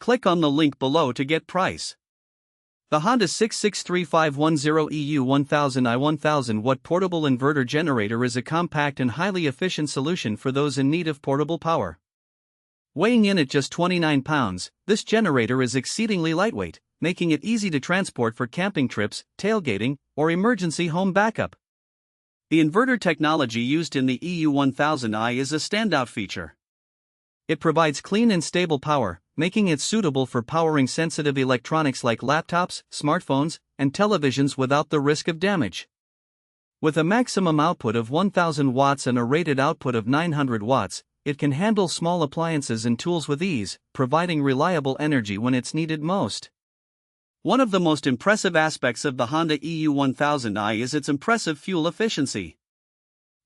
Click on the link below to get price. The Honda 6635110 EU1000i 1000 Watt Portable Inverter Generator is a compact and highly efficient solution for those in need of portable power. Weighing in at just 29 pounds, this generator is exceedingly lightweight, making it easy to transport for camping trips, tailgating, or emergency home backup. The inverter technology used in the EU1000i is a standout feature. It provides clean and stable power, making it suitable for powering sensitive electronics like laptops, smartphones, and televisions without the risk of damage. With a maximum output of 1000 watts and a rated output of 900 watts, it can handle small appliances and tools with ease, providing reliable energy when it's needed most. One of the most impressive aspects of the Honda EU1000i is its impressive fuel efficiency.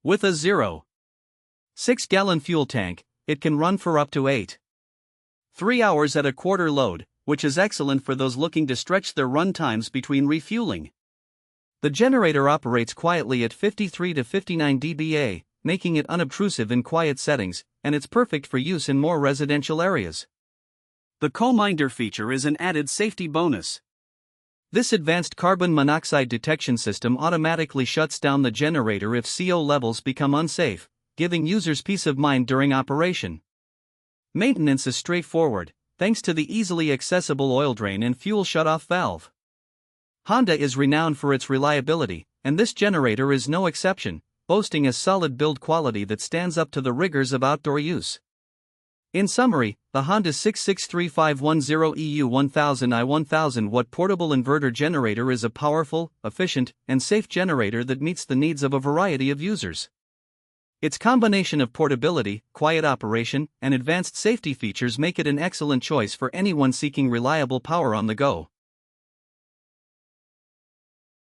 With a 0.6-gallon fuel tank, it can run for up to 3 hours at a quarter load, which is excellent for those looking to stretch their run times between refueling. The generator operates quietly at 53 to 59 dBA, making it unobtrusive in quiet settings, and it's perfect for use in more residential areas. The co-minder feature is an added safety bonus. This advanced carbon monoxide detection system automatically shuts down the generator if CO levels become unsafe, giving users peace of mind during operation. Maintenance is straightforward, thanks to the easily accessible oil drain and fuel shutoff valve. Honda is renowned for its reliability, and this generator is no exception, boasting a solid build quality that stands up to the rigors of outdoor use. In summary, the Honda 6635110 EU1000i 1000 Watt Portable Inverter Generator is a powerful, efficient, and safe generator that meets the needs of a variety of users. Its combination of portability, quiet operation, and advanced safety features make it an excellent choice for anyone seeking reliable power on the go.